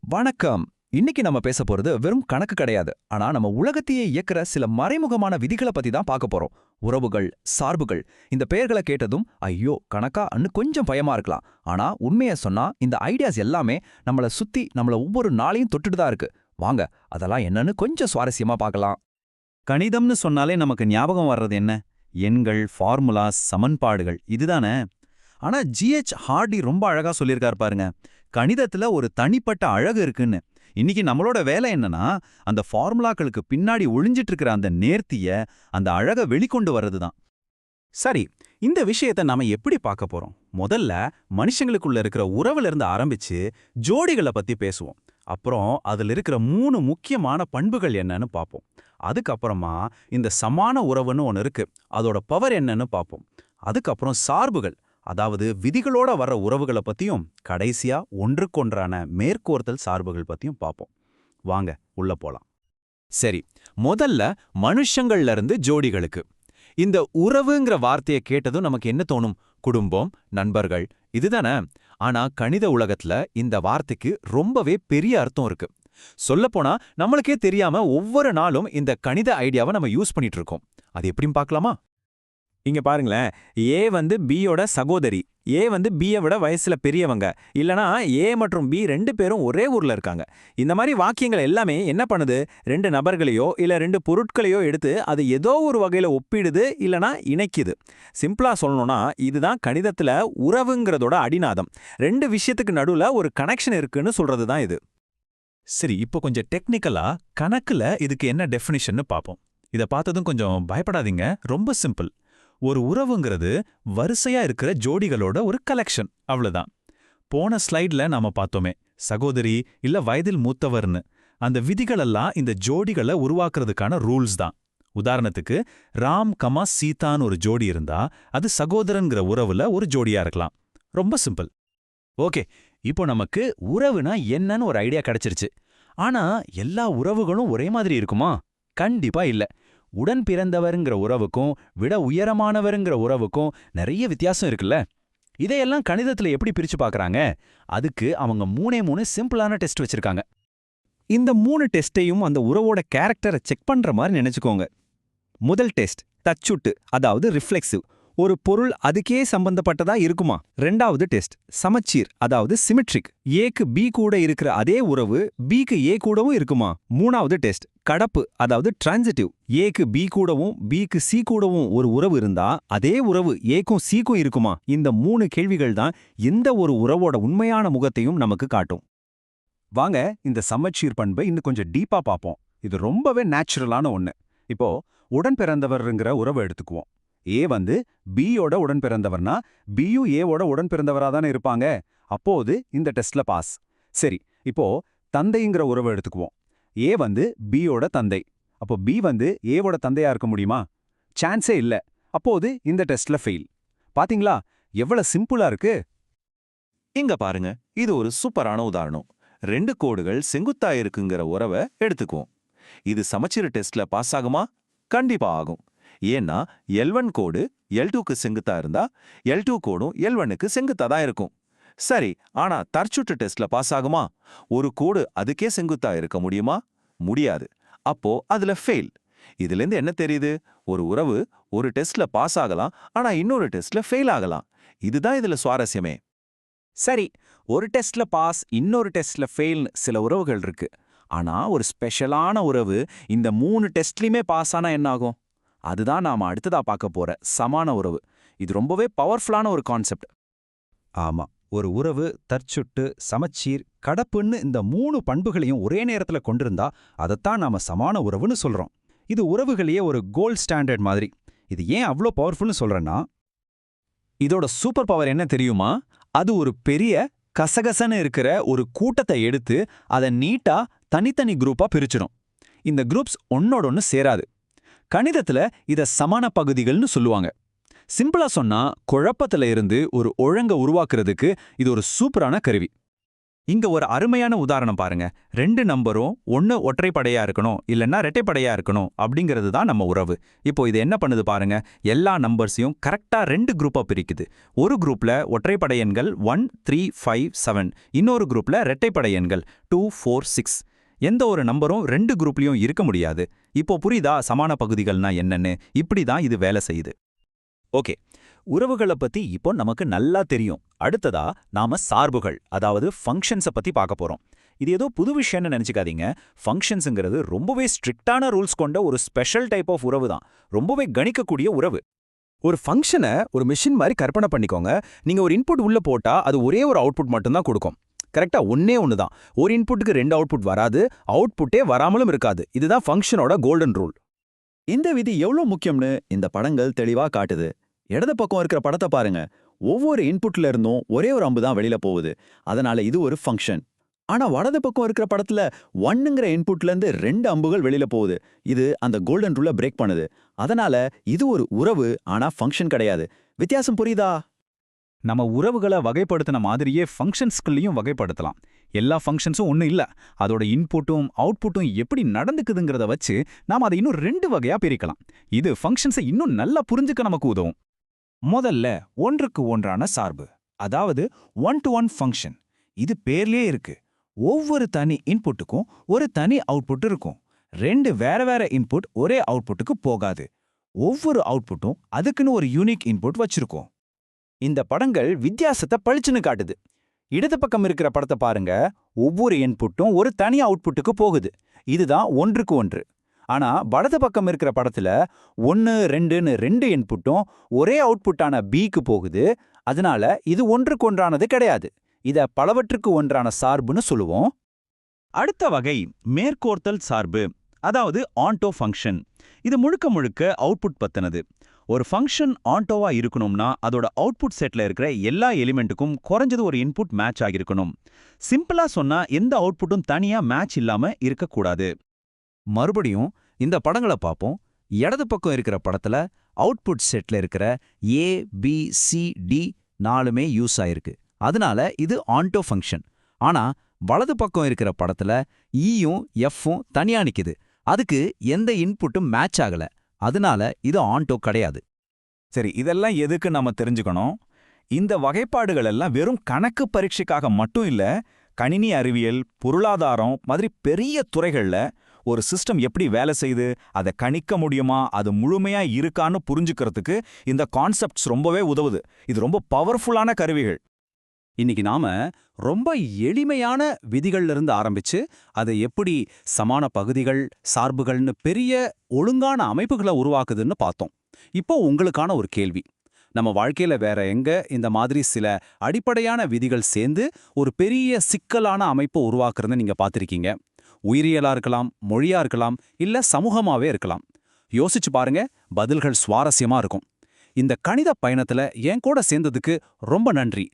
வணக்கம். இன்னைக்கு நம்ம பேச போறது வெறும் கணக்கு கிடையாது. ஆனா நம்ம உலகத்தையே இயக்குற சில மறைமுகமான விதிகளை பத்தி தான் பார்க்க போறோம். உறவுகள், சார்புகள். இந்த பெயர்களை கேட்டதும் ஐயோ கணக்கா அன்னு கொஞ்சம் பயமா இருக்கலாம். ஆனா உண்மையை சொன்னா இந்த ஐடியாஸ் எல்லாமே நம்மள சுத்தி நம்மள ஒவ்வொரு நாளையும் தொட்டுட்டு தான் இருக்கு. வாங்க அதெல்லாம் என்னன்னு கொஞ்சம் சுவாரஸ்யமா பார்க்கலாம். கணிதம்னு சொன்னாலே நமக்கு ஞாபகம் வர்றது என்ன? எண்கள், ஃபார்முலாஸ், சமன்பாடுகள் இதுதானே. ஆனா ஜிஹெச் ஹார்டி ரொம்ப அழகா சொல்லியிருக்கார் பாருங்க. கணிதத்துல ஒரு தனிப்பட்ட அழகு இருக்குன்னு. இன்னைக்கு நம்மளோட வேலை என்னன்னா, அந்த ஃபார்முலாக்களுக்கு பின்னாடி ஒளிஞ்சிட்டு இருக்கிற அந்த நேர்த்திய, அந்த அழக வெளிக்கொண்டு வர்றதுதான். சரி, இந்த விஷயத்தை நாம எப்படி பார்க்க போறோம்? முதல்ல மனுஷங்களுக்குள்ள இருக்கிற உறவுல இருந்து ஆரம்பிச்சு ஜோடிகளை பத்தி பேசுவோம். அப்புறம் அதுல இருக்கிற 3 முக்கியமான பண்புகள் என்னன்னு பார்ப்போம். அதுக்கப்புறமா இந்த சமான உறவுன்னு ஒன்று இருக்கு, அதோட பவர் என்னன்னு பார்ப்போம். அதுக்கப்புறம் சார்புகள், அதாவது விதிகளோட வர்ற உறவுகளை பத்தியும், கடைசியா ஒன்றுக்கொன்றான மேற்கோர்த்தல் சார்புகள் பத்தியும் பார்ப்போம். வாங்க உள்ள போலாம். சரி, முதல்ல மனுஷங்கள்ல இருந்து ஜோடிகளுக்கு. இந்த உறவுங்கிற வார்த்தையை கேட்டதும் நமக்கு என்ன தோணும்? குடும்பம், நண்பர்கள், இதுதானே. ஆனா கணித உலகத்துல இந்த வார்த்தைக்கு ரொம்பவே பெரிய அர்த்தம் இருக்கு. சொல்லப்போனா நம்மளுக்கே தெரியாம ஒவ்வொரு நாளும் இந்த கணித ஐடியாவை நம்ம யூஸ் பண்ணிட்டு இருக்கோம். அது எப்படின்னு பார்க்கலாமா? இங்க பாருங்களேன், ஏ வந்து பியோட சகோதரி, ஏ வந்து பியை விட வயசுல பெரியவங்க, இல்லனா ஏ மற்றும் பி 2 பேரும் ஒரே ஊர்ல இருக்காங்க. இந்த மாதிரி வாக்கியங்கள் எல்லாமே என்ன பண்ணுது? 2 நபர்களையோ இல்ல 2 பொருட்களையோ எடுத்து அது ஏதோ ஒரு வகையில ஒப்பிடுது இல்லனா இணைக்குது. சிம்பிளா சொல்லணும்னா இதுதான் கணிதத்துல உறவுங்கிறதோட அடிநாதம். 2 விஷயத்துக்கு நடுவுல ஒரு கனெக்ஷன் இருக்குன்னு சொல்றது தான் இது. சரி, இப்போ கொஞ்சம் டெக்னிக்கலா கணக்குல இதுக்கு என்ன டெஃபினிஷன்னு பார்ப்போம். இதை பார்த்ததும் கொஞ்சம் பயப்படாதீங்க, ரொம்ப சிம்பிள். ஒரு உறவுங்கிறது வரிசையா இருக்கிற ஜோடிகளோட ஒரு கலெக்ஷன், அவ்வளவுதான். போன ஸ்லைட்ல நாம பார்த்தோமே, சகோதரி இல்ல வயதில் மூத்தவர்னு. அந்த விதிகளெல்லாம் இந்த ஜோடிகளை உருவாக்குறதுக்கான ரூல்ஸ் தான். உதாரணத்துக்கு ராம் கமா சீதான்னு ஒரு ஜோடி இருந்தா அது சகோதரன்கிற உறவுல ஒரு ஜோடியா இருக்கலாம். ரொம்ப சிம்பிள். ஓகே, இப்போ நமக்கு உறவுனா என்னன்னு ஒரு ஐடியா கிடைச்சிருச்சு. ஆனா எல்லா உறவுகளும் ஒரே மாதிரி இருக்குமா? கண்டிப்பா இல்ல. உடன் பிறந்தவருங்கிற உறவுக்கும் விட உயரமானவருங்கிற உறவுக்கும் நிறைய வித்தியாசம் இருக்குல்ல. இதையெல்லாம் கணிதத்துல எப்படி பிரிச்சு பார்க்கறாங்க? அதுக்கு அவங்க 3 சிம்பிளான டெஸ்ட் வச்சிருக்காங்க. இந்த 3 டெஸ்டையும் அந்த உறவோட கேரக்டரை செக் பண்ற மாதிரி நினைச்சுக்கோங்க. முதல் டெஸ்ட் தச்சுட்டு, அதாவது ரிஃப்ளெக்சிவ். ஒரு பொருள் அதுக்கே சம்பந்தப்பட்டதா இருக்குமா? ரெண்டாவது டெஸ்ட் சமச்சீர், அதாவது சிமெட்ரிக். ஏக்கு பி கூட இருக்கிற அதே உறவு பிக்கு ஏ கூடவும் இருக்குமா? மூணாவது டெஸ்ட் கடப்பு, அதாவது டிரான்சிட்டிவ். ஏக்கு பி கூடவும் பிக்கு சி கூடவும் ஒரு உறவு இருந்தா அதே உறவு ஏக்கும் சிக்கும் இருக்குமா? இந்த 3 கேள்விகள் தான் எந்த ஒரு உறவோட உண்மையான முகத்தையும் நமக்கு காட்டும். வாங்க இந்த சமச்சீர் பண்பை இன்னும் கொஞ்சம் டீப்பா பார்ப்போம். இது ரொம்பவே நேச்சுரலான ஒண்ணு. இப்போ உடன் பிறந்தவர்ங்கிற உறவை எடுத்துக்குவோம். ஏ வந்து பியோட உடன் பிறந்தவர்னா பியும் ஏவோட உடன் பிறந்தவரா தானே இருப்பாங்க. அப்போது இந்த டெஸ்ட்ல பாஸ். சரி, இப்போ தந்தைங்கிற உறவை எடுத்துக்குவோம். ஏ வந்து பியோட தந்தை. அப்போ பி வந்து ஏவோட தந்தையா இருக்க முடியுமா? சான்ஸே இல்ல. அப்போது இந்த டெஸ்ட்ல ஃபெயில். பாத்தீங்களா எவ்வளவு சிம்பிளா இருக்கு? இங்க பாருங்க, இது ஒரு சூப்பரான உதாரணம். 2 கோடுகள் செங்குத்தா இருக்குங்கிற உறவை எடுத்துக்குவோம். இது சமச்சீர் டெஸ்ட்ல பாஸ் ஆகுமா? கண்டிப்பா ஆகும். ஏன்னா L1 கோடு L2க்கு செங்குத்தா இருந்தா L2 கோடும் L1க்கு செங்குத்தா தான் இருக்கும். சரி, ஆனா தற்சுட்டு டெஸ்ட்ல பாஸ் ஆகுமா? ஒரு கோடு அதுக்கே செங்குத்தா இருக்க முடியுமா? முடியாது. அப்போ அதுல ஃபெயில். இதுல இருந்து என்ன தெரியுது? ஒரு உறவு ஒரு டெஸ்ட்ல பாஸ் ஆகலாம், ஆனா இன்னொரு டெஸ்ட்ல ஃபெயில் ஆகலாம். இதுதான் இதுல சுவாரஸ்யமே. சரி, ஒரு டெஸ்ட்ல பாஸ் இன்னொரு டெஸ்ட்ல ஃபெயில்னு சில உறவுகள் இருக்கு. ஆனா ஒரு ஸ்பெஷலான உறவு இந்த 3 டெஸ்ட்லயுமே பாஸ் ஆனா என்ன ஆகும்? அதுதான் நாம அடுத்ததா பார்க்க போற சமான உறவு. இது ரொம்பவே பவர்ஃபுல்லான ஒரு கான்செப்ட். ஆமா, ஒரு உறவு தற்சுட்டு, சமச்சீர், கடப்புன்னு இந்த 3 பண்புகளையும் ஒரே நேரத்துல கொண்டிருந்தா அதைத்தான் நாம சமான உறவுன்னு சொல்றோம். இது உறவுகளையே ஒரு கோல்ட் ஸ்டாண்டர்ட் மாதிரி. இது ஏன் அவ்வளோ பவர்ஃபுல்னு சொல்றேன்னா, இதோட சூப்பர் பவர் என்ன தெரியுமா? அது ஒரு பெரிய கசகசன்னு இருக்கிற ஒரு கூட்டத்தை எடுத்து அதை நீட்டா தனித்தனி குரூப்பா பிரிச்சிடும். இந்த குரூப்ஸ் ஒன்னோட ஒன்னு சேராது. கணிதத்துல இத சமான பகுதிகள்னு சொல்லுவாங்க. சிம்பிளா சொன்னா குழப்பத்துல இருந்து ஒரு ஒழுங்க உருவாக்குறதுக்கு இது ஒரு சூப்பரான கருவி. இங்க ஒரு அருமையான உதாரணம் பாருங்க. 2 நம்பரும் ஒன்னு ஒற்றைப்படையா இருக்கணும் இல்லைன்னா ரெட்டைப்படையா இருக்கணும் அப்படிங்கிறது தான் நம்ம உறவு. இப்போ இது என்ன பண்ணுது பாருங்க, எல்லா நம்பர்ஸையும் கரெக்டா 2 குரூப்பா பிரிக்குது. ஒரு குரூப்ல ஒற்றைப்படை எண்கள் 1, 3, 5, 7, இன்னொரு குரூப்ல ரெட்டைப்படை எண்கள் 2, 4, 6. எந்த ஒரு நம்பரும் 2 குரூப்லயும் இருக்க முடியாது. இப்போ புரியுதா சமான பகுதிகள்னா என்னன்னு? இப்படி தான் இது வேலை செய்யுது. ஓகே, உறவுகளை பத்தி இப்போ நமக்கு நல்லா தெரியும். அடுத்ததா நாம சார்புகள், அதாவது ஃபங்க்ஷன்ஸை பத்தி பார்க்க போறோம். இது ஏதோ புது விஷயம்னு நினைச்சுக்காதீங்க. ஃபங்க்ஷன்ஸுங்கிறது ரொம்பவே ஸ்ட்ரிக்டான ரூல்ஸ் கொண்ட ஒரு ஸ்பெஷல் டைப் ஆஃப் உறவு தான். ரொம்பவே கணிக்கக்கூடிய உறவு. ஒரு ஃபங்க்ஷனை ஒரு மிஷின் மாதிரி கற்பனை பண்ணிக்கோங்க. நீங்க ஒரு இன்புட் உள்ள போட்டா அது ஒரே ஒரு அவுட்புட் மட்டும்தான் கொடுக்கும். கரெக்டா ஒன்னே ஒன்று தான். ஒரு இன்புட்டுக்கு 2 அவுட்புட் வராது, அவுட்புட்டே வராமலும் இருக்காது. இதுதான் ஃபங்க்ஷனோட கோல்டன் ரூல். இந்த விதி எவ்வளவு முக்கியம்னு இந்த படங்கள் தெளிவா காட்டுது. இடது பக்கம் இருக்கிற படத்தை பாருங்க. ஒவ்வொரு இன்புட்ல இருந்தும் ஒரே ஒரு அம்பு தான் வெளியில போகுது. அதனால இது ஒரு ஃபங்க்ஷன். ஆனா வலது பக்கம் இருக்கிற படத்துல 1ங்கிற இன்புட்ல இருந்து 2 அம்புகள் வெளியில போகுது. இது அந்த கோல்டன் ரூலை பிரேக் பண்ணுது. அதனால இது ஒரு உறவு, ஆனா ஃபங்க்ஷன் கிடையாது. வித்தியாசம் புரியுதா? நம்ம உறவுகளை வகைப்படுத்தின மாதிரியே ஃபங்க்ஷன்ஸ்களையும் வகைப்படுத்தலாம். எல்லா ஃபங்க்ஷன்ஸும் ஒன்றும் இல்ல. அதோட இன்புட்டும் அவுட்புட்டும் எப்படி நடந்துக்குதுங்கிறத வச்சு நாம அதை இன்னும் 2 வகையா பிரிக்கலாம். இது ஃபங்க்ஷன்ஸை இன்னும் நல்லா புரிஞ்சுக்க நமக்கு உதவும். முதல்ல ஒன்றுக்கு ஒன்றான சார்பு, அதாவது 1-to-1 ஃபங்க்ஷன். இது பேர்லயே இருக்கு. ஒவ்வொரு தனி இன்புட்டுக்கும் ஒரு தனி அவுட்புட் இருக்கும். 2 வேற வேற இன்புட் ஒரே அவுட்புட்டுக்கு போகாது. ஒவ்வொரு அவுட்புட்டும் அதுக்குன்னு ஒரு யூனிக் இன்புட் வச்சிருக்கோம். இந்த படங்கள் வித்தியாசத்தை பளிச்சுன்னு காட்டுது. இடது பக்கம் இருக்கிற படத்தை பாருங்க. ஒவ்வொரு இன்புட்டும் ஒரு தனி அவுட்புட்டுக்கு போகுது. இதுதான் ஒன்றுக்கு ஒன்று. ஆனா வலது பக்கம் இருக்கிற படத்துல 1, 2ன்னு 2 இன்புட்டும் ஒரே அவுட்புட்டான பிக்கு போகுது. அதனால இது ஒன்றுக்கு ஒன்றானது கிடையாது. இத பலவற்றுக்கு ஒன்றான சார்புன்னு சொல்லுவோம். அடுத்த வகை மேற்கோர்த்தல் சார்பு, அதாவது ஆன்டோ ஃபங்க்ஷன். இது முழுக்க முழுக்க அவுட்புட் பத்தினது. ஒரு ஃபங்க்ஷன் ஆன்டோவா இருக்கணும்னா அதோட அவுட்புட் செட்ல இருக்கிற எல்லா எலிமெண்ட்டுக்கும் குறைஞ்சது ஒரு இன்புட் மேட்ச் ஆகிருக்கணும். சிம்பிளா சொன்னா எந்த அவுட்புட்டும் தனியா மேட்ச் இல்லாம இருக்கக்கூடாது. மறுபடியும் இந்த படங்களை பார்ப்போம். இடது பக்கம் இருக்கிற படத்துல அவுட்புட் செட்ல இருக்கிற A, B, C, D 4மே யூஸ் ஆயிருக்கு. அதனால இது ஆன்டோ ஃபங்க்ஷன். ஆனா வலது பக்கம் இருக்கிற படத்துல ஈயும் எஃப்பும் தனியா நிக்குது. அதுக்கு எந்த இன்புட்டும் மேட்ச் ஆகல. அதனால இது ஆன்டோ கிடையாது. சரி, இதெல்லாம் எதுக்கு நாம தெரிஞ்சுக்கணும்? இந்த வகைப்பாடுகள் எல்லாம் வெறும் கணக்கு பரீட்சைக்காக மட்டும் இல்ல. கணினி அறிவியல், பொருளாதாரம் மாதிரி பெரிய துறைகள்ல ஒரு சிஸ்டம் எப்படி வேலை செய்யுது, அதை கணிக்க முடியுமா, அது முழுமையா இருக்கான்னு புரிஞ்சுக்கிறதுக்கு இந்த கான்செப்ட்ஸ் ரொம்பவே உதவுது. இது ரொம்ப பவர்ஃபுல்லான கருவிகள். இன்னைக்கு நாம ரொம்ப எளிமையான விதிகள்ல இருந்து ஆரம்பிச்சு அதை எப்படி சமான பகுதிகள், சார்புகள்னு பெரிய ஒழுங்கான அமைப்புகளை உருவாக்குதுன்னு பார்த்தோம். இப்போ உங்களுக்கான ஒரு கேள்வி. நம்ம வாழ்க்கையில வேற எங்க இந்த மாதிரி சில அடிப்படையான விதிகள் சேர்ந்து ஒரு பெரிய சிக்கலான அமைப்பை உருவாக்குறதுன்னு நீங்க பார்த்திருக்கீங்க? உயிரியலா இருக்கலாம், மொழியா இருக்கலாம், இல்ல சமூகமாவே இருக்கலாம். யோசிச்சு பாருங்க, பதில்கள் சுவாரஸ்யமா இருக்கும். இந்த கணித பயணத்துல என் கூட சேர்ந்ததுக்கு ரொம்ப நன்றி.